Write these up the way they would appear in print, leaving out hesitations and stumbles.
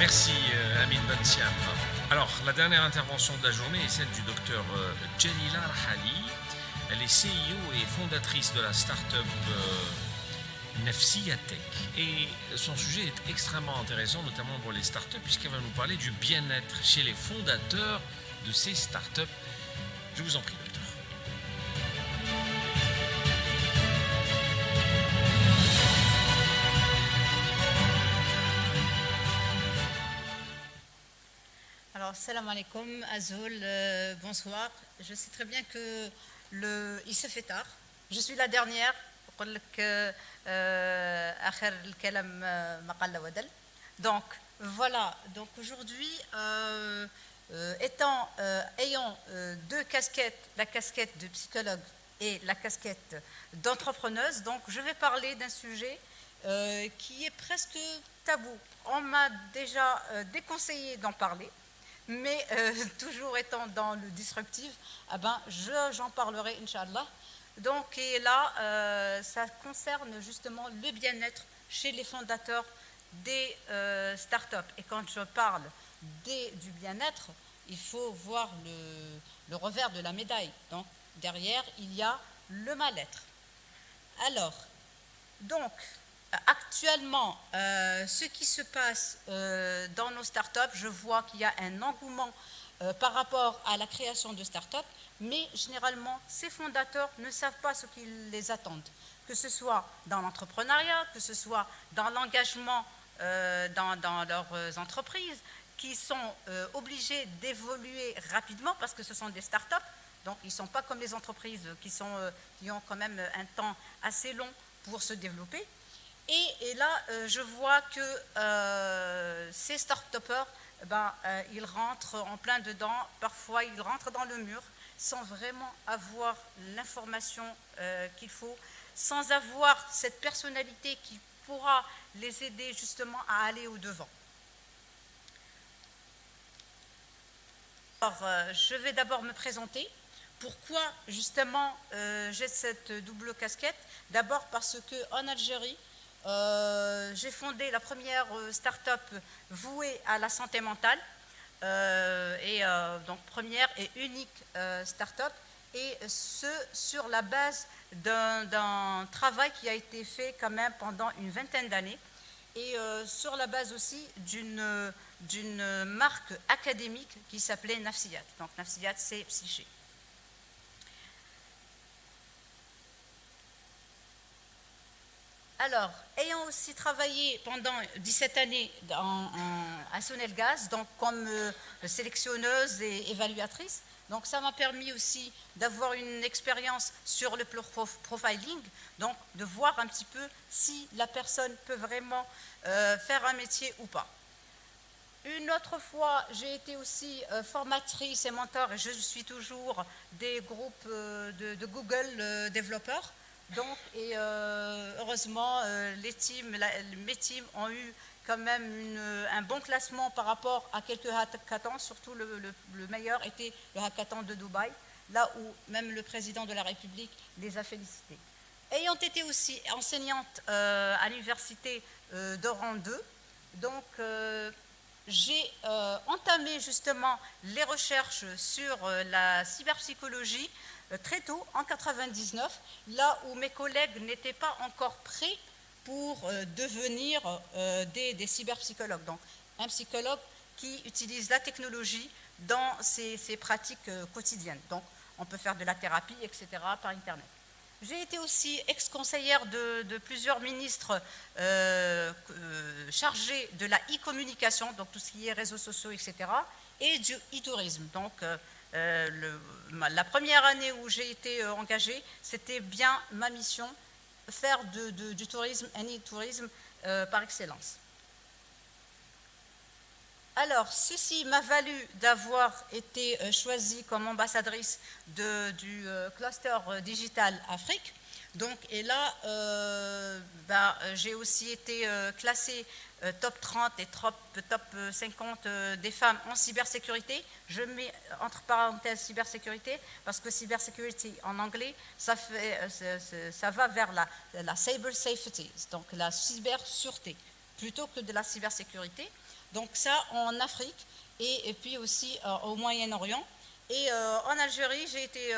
Merci Amin Bensiam. Alors, la dernière intervention de la journée est celle du docteur Jalila Rahali. Elle est CEO et fondatrice de la start-up Nafsia Tech. Et son sujet est extrêmement intéressant, notamment pour les startups, puisqu'elle va nous parler du bien-être chez les fondateurs de ces startups. Je vous en prie, docteur. Alors, salam alaikum, Azul, bonsoir. Je sais très bien que il se fait tard. Je suis la dernière. Donc, voilà. Donc, aujourd'hui, ayant deux casquettes, la casquette de psychologue et la casquette d'entrepreneuse, donc je vais parler d'un sujet qui est presque tabou. On m'a déjà déconseillé d'en parler. Mais toujours étant dans le disruptif, j'en parlerai, Inch'Allah. Donc, et là, ça concerne justement le bien-être chez les fondateurs des startups. Et quand je parle du bien-être, il faut voir le revers de la médaille. Donc, derrière, il y a le mal-être. Alors, donc, actuellement, ce qui se passe dans nos startups, je vois qu'il y a un engouement par rapport à la création de startups, mais généralement, ces fondateurs ne savent pas ce qui les attend, que ce soit dans l'entrepreneuriat, que ce soit dans l'engagement dans leurs entreprises, qui sont obligés d'évoluer rapidement parce que ce sont des startups, donc ils ne sont pas comme les entreprises qui ont quand même un temps assez long pour se développer. Et là, je vois que ces start-upers, ils rentrent en plein dedans. Parfois, ils rentrent dans le mur sans vraiment avoir l'information qu'il faut, sans avoir cette personnalité qui pourra les aider justement à aller au-devant. Alors, je vais d'abord me présenter. Pourquoi justement j'ai cette double casquette? D'abord parce qu'en Algérie, j'ai fondé la première start-up vouée à la santé mentale, donc première et unique start-up, et ce sur la base d'un travail qui a été fait quand même pendant une vingtaine d'années, et sur la base aussi d'une marque académique qui s'appelait Nafsiyat. Donc Nafsiyat, c'est psyché. Alors, ayant aussi travaillé pendant 17 années à Sonelgaz, donc comme sélectionneuse et évaluatrice, donc ça m'a permis aussi d'avoir une expérience sur le profiling, donc de voir un petit peu si la personne peut vraiment faire un métier ou pas. Une autre fois, j'ai été aussi formatrice et mentor, et je suis toujours des groupes de Google développeurs. Donc, et heureusement, mes teams ont eu quand même un bon classement par rapport à quelques hackathons, surtout le meilleur était le hackathon de Dubaï, là où même le président de la République les a félicités. Ayant été aussi enseignante à l'université d'Oran 2, donc j'ai entamé justement les recherches sur la cyberpsychologie très tôt, en 1999, là où mes collègues n'étaient pas encore prêts pour devenir des cyberpsychologues. Donc, un psychologue qui utilise la technologie dans ses pratiques quotidiennes. Donc, on peut faire de la thérapie, etc., par Internet. J'ai été aussi ex-conseillère de plusieurs ministres chargés de la e-communication, donc tout ce qui est réseaux sociaux, etc., et du e-tourisme. Donc, la première année où j'ai été engagée, c'était bien ma mission, faire du tourisme, un e-tourisme par excellence. Alors, ceci m'a valu d'avoir été choisie comme ambassadrice du cluster digital Afrique. Donc, et là, j'ai aussi été classée top 30 et top 50 des femmes en cybersécurité. Je mets entre parenthèses cybersécurité parce que cybersécurité en anglais, ça va vers la cyber safety, donc la cybersureté, plutôt que de la cybersécurité. Donc ça en Afrique et puis aussi au Moyen-Orient. Et en Algérie, j'ai été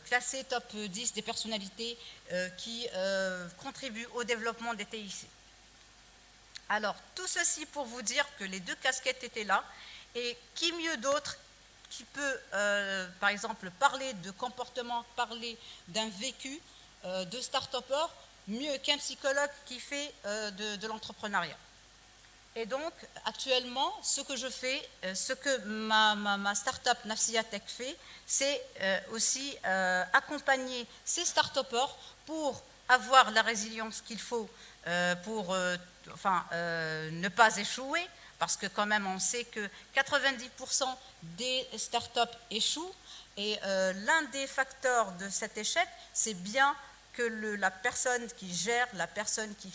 classée top 10 des personnalités qui contribuent au développement des TIC. Alors, tout ceci pour vous dire que les deux casquettes étaient là, et qui mieux d'autre qui peut, par exemple, parler de comportement, parler d'un vécu de start-upper, mieux qu'un psychologue qui fait de l'entrepreneuriat. Et donc, actuellement, ce que je fais, ce que ma start-up Nafsia Tech fait, c'est aussi accompagner ces start-upers pour avoir la résilience qu'il faut pour ne pas échouer, parce que quand même on sait que 90% des start-up échouent, et l'un des facteurs de cet échec, c'est bien que la personne qui gère, la personne qui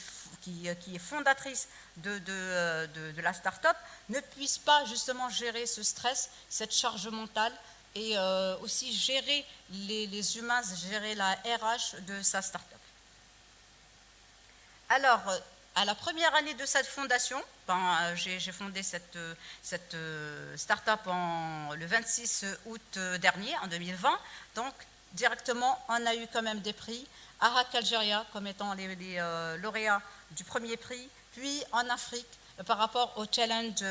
est fondatrice de la start-up ne puisse pas justement gérer ce stress, cette charge mentale, et aussi gérer les humains, gérer la RH de sa start-up. Alors, à la première année de cette fondation, j'ai fondé cette start-up le 26 août dernier, en 2020. Donc, directement, on a eu quand même des prix. ARAC Algérie comme étant les lauréats du premier prix, puis en Afrique, par rapport au Challenge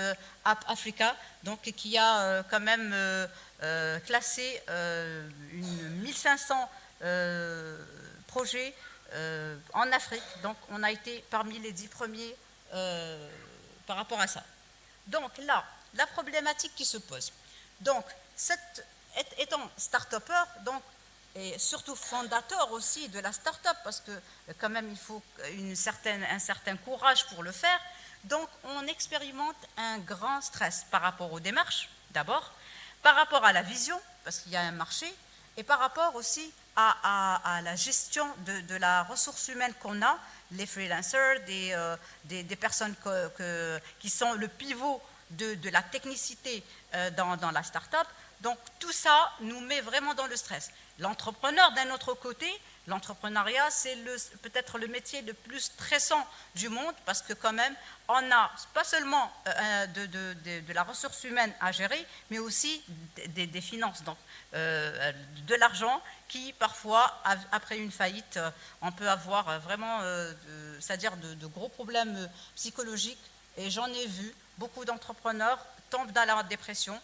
App Africa, donc qui a quand même classé 1500 projets en Afrique. Donc on a été parmi les 10 premiers par rapport à ça. Donc là, la problématique qui se pose. Donc, étant start-upper, donc, et surtout fondateur aussi de la start-up, parce que quand même il faut un certain courage pour le faire, donc on expérimente un grand stress par rapport aux démarches, d'abord, par rapport à la vision, parce qu'il y a un marché, et par rapport aussi à la gestion de la ressource humaine qu'on a, les freelancers, des personnes qui sont le pivot de la technicité dans la start-up. Donc tout ça nous met vraiment dans le stress. L'entrepreneur, d'un autre côté, l'entrepreneuriat, c'est peut-être le métier le plus stressant du monde, parce que quand même, on n'a pas seulement de la ressource humaine à gérer, mais aussi des finances, donc de l'argent qui, parfois, après une faillite, on peut avoir vraiment, c'est-à-dire de gros problèmes psychologiques. Et j'en ai vu, beaucoup d'entrepreneurs tombent dans la dépression,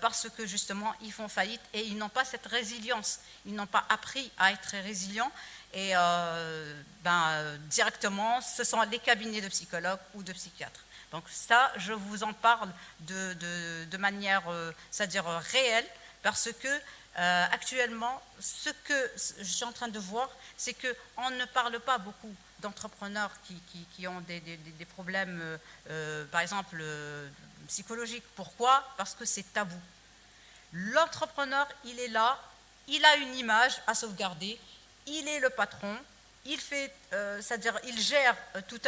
parce que justement ils font faillite et ils n'ont pas cette résilience, ils n'ont pas appris à être résilients, et directement ce sont les cabinets de psychologues ou de psychiatres. Donc ça, je vous en parle de manière, c'est-à-dire réelle, parce que actuellement, ce que je suis en train de voir, c'est qu'on ne parle pas beaucoup d'entrepreneurs qui ont des problèmes, par exemple, psychologiques. Pourquoi? Parce que c'est tabou. L'entrepreneur, il est là, il a une image à sauvegarder, il est le patron, il fait, c'est-à-dire il gère toute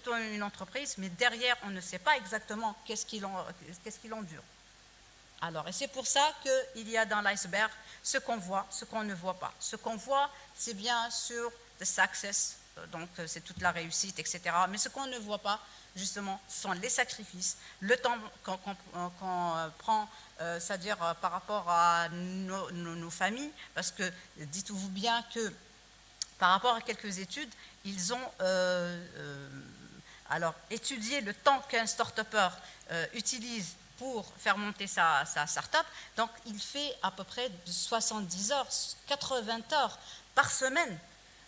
une entreprise, mais derrière, on ne sait pas exactement qu'est-ce qu'il endure. Alors, et c'est pour ça qu'il y a dans l'iceberg ce qu'on voit, ce qu'on ne voit pas. Ce qu'on voit, c'est bien sûr the success, donc c'est toute la réussite, etc. Mais ce qu'on ne voit pas, justement, sont les sacrifices, le temps qu'on prend, c'est-à-dire par rapport à nos familles, parce que dites-vous bien que par rapport à quelques études, ils ont étudié le temps qu'un start-upper utilise pour faire monter sa start-up. Donc il fait à peu près de 70 heures, 80 heures par semaine.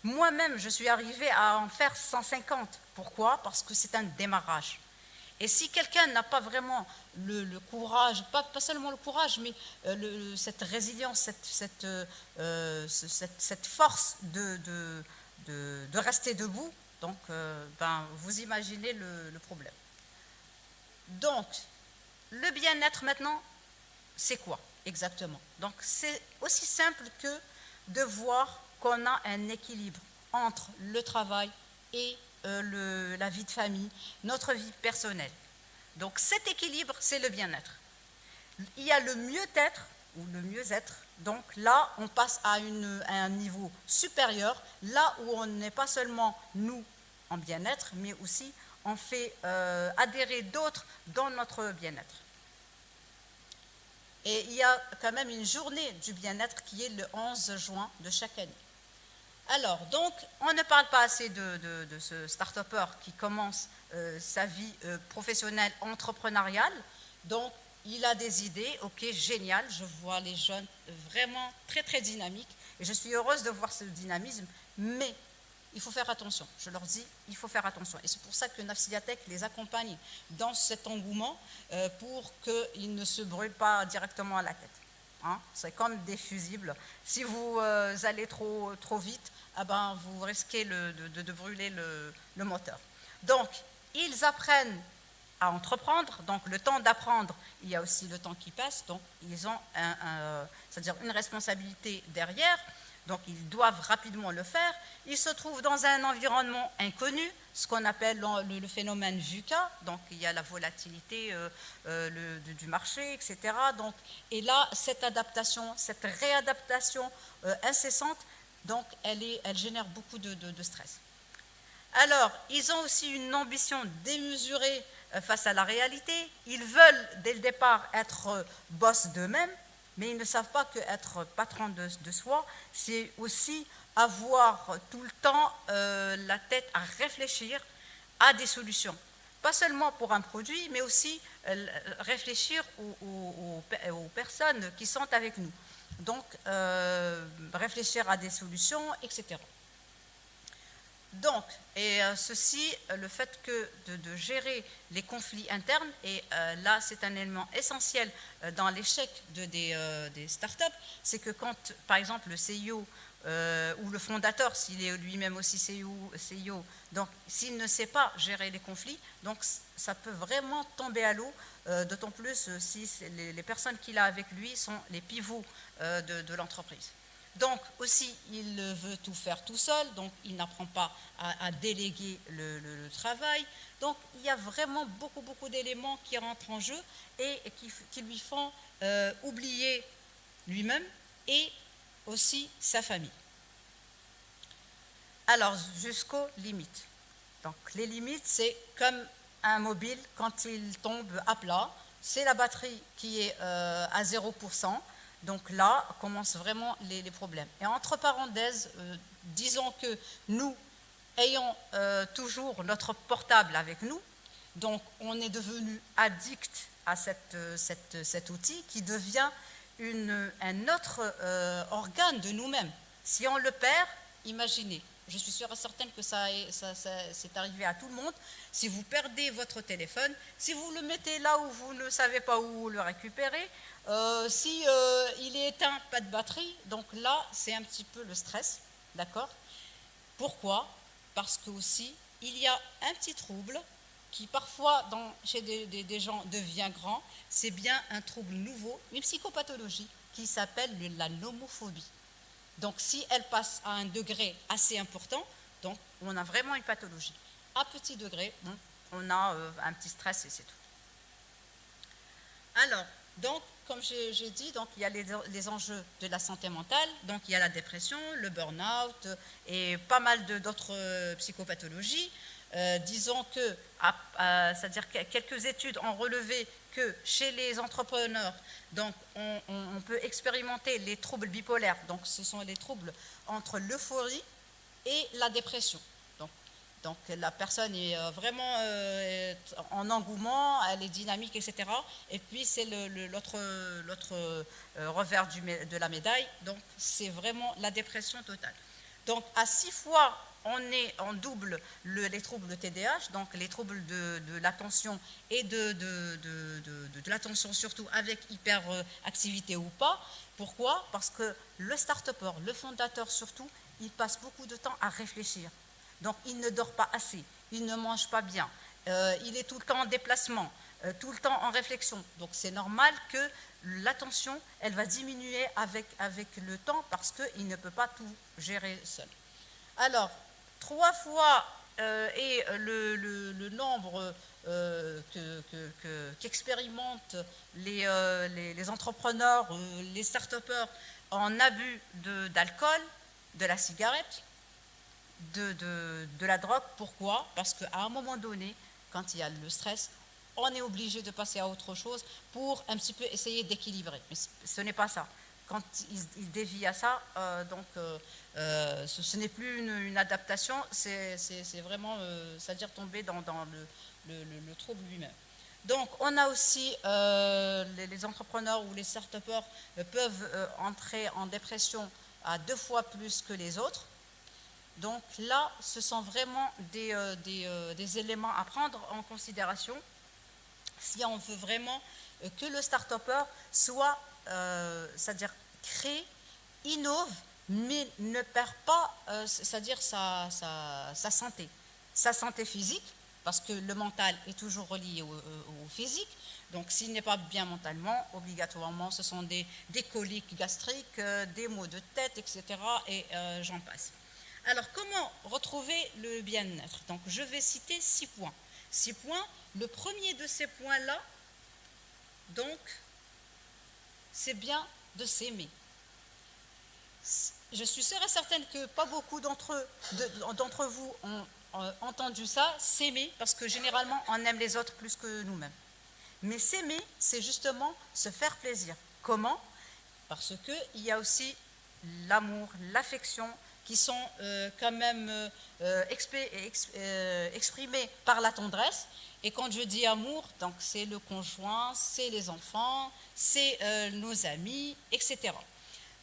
Moi-même, je suis arrivée à en faire 150. Pourquoi? Parce que c'est un démarrage. Et si quelqu'un n'a pas vraiment le courage, pas seulement le courage, mais cette résilience, cette force de rester debout, donc vous imaginez le problème. Donc, le bien-être maintenant, c'est quoi exactement? Donc, c'est aussi simple que de voir qu'on a un équilibre entre le travail et la vie de famille, notre vie personnelle. Donc cet équilibre, c'est le bien-être. Il y a le mieux-être ou le mieux-être. Donc là, on passe à un niveau supérieur, là où on n'est pas seulement nous en bien-être, mais aussi on fait adhérer d'autres dans notre bien-être. Et il y a quand même une journée du bien-être qui est le 11 juin de chaque année. Alors, donc, on ne parle pas assez de ce start-upper qui commence sa vie professionnelle, entrepreneuriale. Donc, il a des idées, ok, génial, je vois les jeunes vraiment très, très dynamiques. Et je suis heureuse de voir ce dynamisme, mais il faut faire attention. Je leur dis, il faut faire attention. Et c'est pour ça que Nafsiatech les accompagne dans cet engouement pour qu'ils ne se brûlent pas directement à la tête. Hein, c'est comme des fusibles. Si vous allez trop vite, eh ben, vous risquez de brûler le moteur. Donc, ils apprennent à entreprendre. Donc, le temps d'apprendre, il y a aussi le temps qui passe. Donc, ils ont c'est-à-dire une responsabilité derrière. Donc, ils doivent rapidement le faire. Ils se trouvent dans un environnement inconnu, ce qu'on appelle le phénomène VUCA. Donc, il y a la volatilité du marché, etc. Donc, et là, cette adaptation, cette réadaptation incessante, donc, elle génère beaucoup de stress. Alors, ils ont aussi une ambition démesurée face à la réalité. Ils veulent, dès le départ, être boss d'eux-mêmes, mais ils ne savent pas qu'être patron de soi, c'est aussi avoir tout le temps la tête à réfléchir à des solutions. Pas seulement pour un produit, mais aussi réfléchir aux personnes qui sont avec nous. Donc, réfléchir à des solutions, etc. Donc, et ceci, le fait que de gérer les conflits internes, et là c'est un élément essentiel dans l'échec des startups, c'est que quand, par exemple, le CIO ou le fondateur, s'il est lui-même aussi CIO, donc s'il ne sait pas gérer les conflits, donc ça peut vraiment tomber à l'eau, d'autant plus si les personnes qu'il a avec lui sont les pivots de l'entreprise. Donc aussi, il veut tout faire tout seul, donc il n'apprend pas à déléguer le travail. Donc il y a vraiment beaucoup d'éléments qui rentrent en jeu et qui lui font oublier lui-même et aussi sa famille. Alors, jusqu'aux limites. Donc les limites, c'est comme un mobile quand il tombe à plat, c'est la batterie qui est à 0%. Donc là, commencent vraiment les problèmes. Et entre parenthèses, disons que nous ayons toujours notre portable avec nous, donc on est devenu addict à cet outil qui devient un autre organe de nous-mêmes. Si on le perd, imaginez, je suis sûre et certaine que ça c'est arrivé à tout le monde, si vous perdez votre téléphone, si vous le mettez là où vous ne savez pas où le récupérer, si il est éteint, pas de batterie, donc là, c'est un petit peu le stress, d'accord? Pourquoi? Parce que aussi, il y a un petit trouble qui parfois, chez des gens, devient grand, c'est bien un trouble nouveau, une psychopathologie qui s'appelle la nomophobie. Donc, si elle passe à un degré assez important, donc on a vraiment une pathologie. À petit degré, on a un petit stress et c'est tout. Alors, donc, comme j'ai dit, donc, il y a les enjeux de la santé mentale, donc il y a la dépression, le burn-out et pas mal d'autres psychopathologies. Disons que, c'est-à-dire que quelques études ont relevé que chez les entrepreneurs, donc on peut expérimenter les troubles bipolaires, donc ce sont les troubles entre l'euphorie et la dépression. Donc la personne est vraiment en engouement, elle est dynamique, etc. Et puis c'est l'autre revers de la médaille, donc c'est vraiment la dépression totale. Donc à 6 fois, on double les troubles de TDAH, donc les troubles de l'attention et de l'attention surtout avec hyperactivité ou pas. Pourquoi? Parce que le start-upper, le fondateur surtout, il passe beaucoup de temps à réfléchir. Donc, il ne dort pas assez, il ne mange pas bien, il est tout le temps en déplacement, tout le temps en réflexion. Donc, c'est normal que l'attention, elle va diminuer avec le temps parce qu'il ne peut pas tout gérer seul. Alors, 3 fois est le nombre qu'expérimentent les entrepreneurs, les start-upers en abus d'alcool, de la cigarette, de la drogue. Pourquoi? Parce qu'à un moment donné, quand il y a le stress, on est obligé de passer à autre chose pour un petit peu essayer d'équilibrer. Mais ce n'est pas ça. Quand il dévie à ça, ce n'est plus une adaptation, c'est vraiment, c'est-à-dire tomber dans le trouble lui-même. Donc, on a aussi les entrepreneurs ou les start-upers peuvent entrer en dépression à 2 fois plus que les autres. Donc là, ce sont vraiment des éléments à prendre en considération si on veut vraiment que le start-upper soit, c'est-à-dire crée, innove, mais ne perd pas, c'est-à-dire sa santé physique, parce que le mental est toujours relié au physique. Donc, s'il n'est pas bien mentalement, obligatoirement, ce sont des coliques gastriques, des maux de tête, etc. Et j'en passe. Alors, comment retrouver le bien-être? Donc, je vais citer 6 points. 6 points. Le premier de ces points-là, donc, c'est bien de s'aimer. Je suis sûre et certaine que pas beaucoup d'entre vous ont entendu ça, s'aimer, parce que généralement, on aime les autres plus que nous-mêmes. Mais s'aimer, c'est justement se faire plaisir. Comment? Parce qu'il y a aussi l'amour, l'affection, qui sont quand même exprimés par la tendresse. Et quand je dis amour, donc c'est le conjoint, c'est les enfants, c'est nos amis, etc.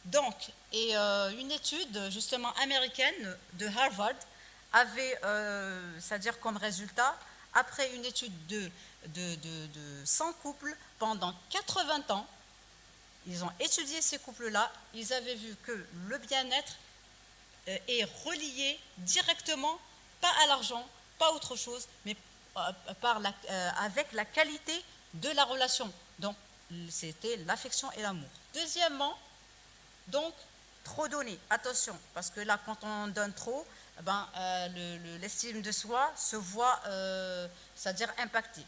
Donc, une étude justement américaine de Harvard avait, c'est-à-dire comme résultat, après une étude de 100 couples pendant 80 ans, ils ont étudié ces couples-là, ils avaient vu que le bien-être est relié directement, pas à l'argent, pas autre chose, mais avec la qualité de la relation. Donc, c'était l'affection et l'amour. Deuxièmement, donc, trop donner. Attention, parce que là, quand on donne trop, l'estime de soi se voit, c'est-à-dire impactée.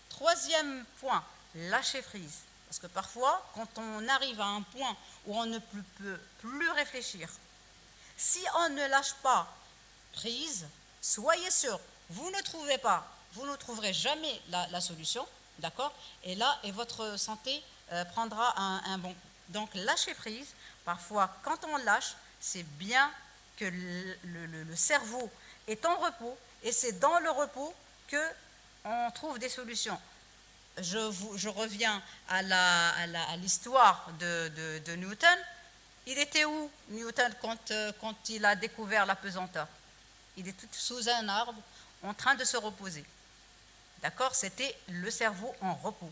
Troisième point, lâcher prise. Parce que parfois, quand on arrive à un point où on ne peut plus réfléchir, si on ne lâche pas prise, soyez sûr, vous ne trouverez jamais la solution, d'accord? Et là, votre santé prendra un bon coup. Donc, lâcher prise, parfois, quand on lâche, c'est bien que le cerveau est en repos, et c'est dans le repos qu'on trouve des solutions. Je reviens à l'histoire de Newton. Il était où, Newton, quand il a découvert la pesanteur? Il était sous un arbre, en train de se reposer. D'accord? C'était le cerveau en repos.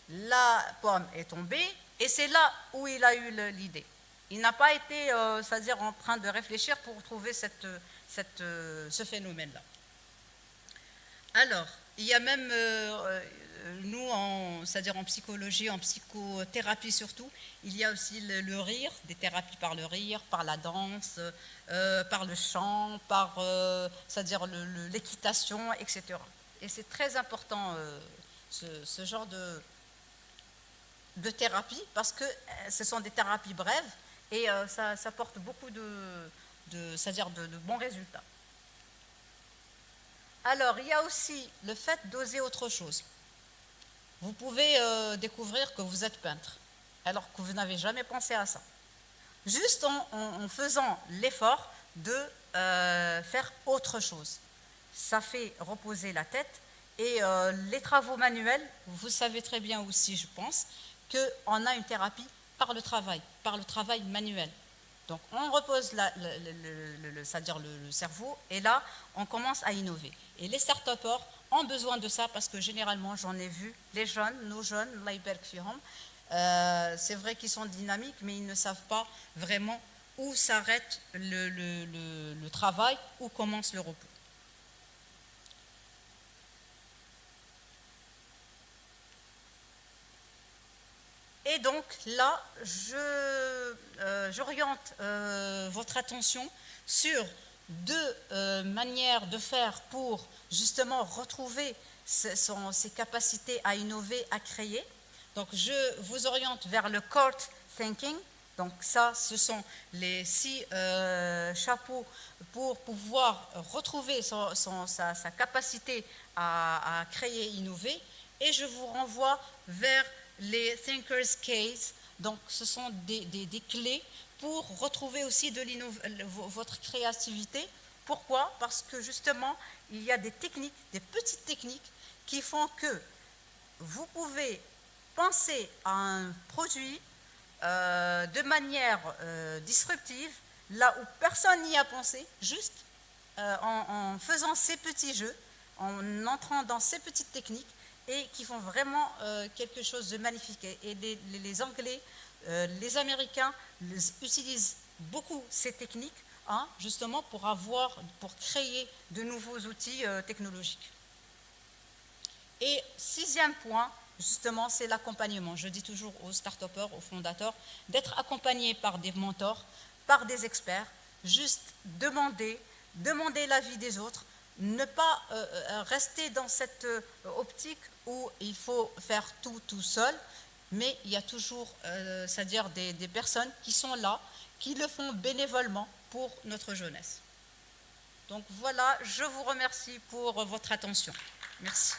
La pomme est tombée, et c'est là où il a eu l'idée. Il n'a pas été, c'est-à-dire en train de réfléchir pour trouver ce phénomène-là. Alors, il y a même, nous, c'est-à-dire en psychologie, en psychothérapie surtout, il y a aussi le rire, des thérapies par le rire, par la danse, par le chant, par, c'est-à-dire l'équitation, etc. Et c'est très important, ce genre de thérapie, parce que ce sont des thérapies brèves, et ça apporte beaucoup c'est-à-dire de bons résultats. Alors, il y a aussi le fait d'oser autre chose. Vous pouvez découvrir que vous êtes peintre, alors que vous n'avez jamais pensé à ça. Juste en faisant l'effort de faire autre chose. Ça fait reposer la tête, et les travaux manuels, vous savez très bien aussi, je pense, qu'on a une thérapie par le travail manuel. Donc, on repose c'est-à-dire le cerveau, et là, on commence à innover. Et les start-upers ont besoin de ça, parce que généralement, j'en ai vu, nos jeunes, c'est vrai qu'ils sont dynamiques, mais ils ne savent pas vraiment où s'arrête le travail, où commence le repos. Et donc là, j'oriente votre attention sur 2 manières de faire pour justement retrouver ses capacités à innover, à créer. Donc je vous oriente vers le Core Thinking. Donc ça, ce sont les 6 chapeaux pour pouvoir retrouver sa capacité à créer, innover. Et je vous renvoie vers les Thinkers Case. Donc, ce sont des clés pour retrouver aussi votre créativité. Pourquoi? Parce que justement, il y a des techniques, des petites techniques qui font que vous pouvez penser à un produit de manière disruptive, là où personne n'y a pensé, juste en faisant ces petits jeux, en entrant dans ces petites techniques, et qui font vraiment quelque chose de magnifique. Et les Anglais, les Américains utilisent beaucoup ces techniques, hein, justement pour créer de nouveaux outils technologiques. Et 6e point, justement, c'est l'accompagnement. Je dis toujours aux start-upers, aux fondateurs, d'être accompagnés par des mentors, par des experts, juste demander l'avis des autres, ne pas rester dans cette optique où il faut faire tout seul, mais il y a toujours, c'est-à-dire des personnes qui sont là, qui le font bénévolement pour notre jeunesse. Donc voilà, je vous remercie pour votre attention. Merci.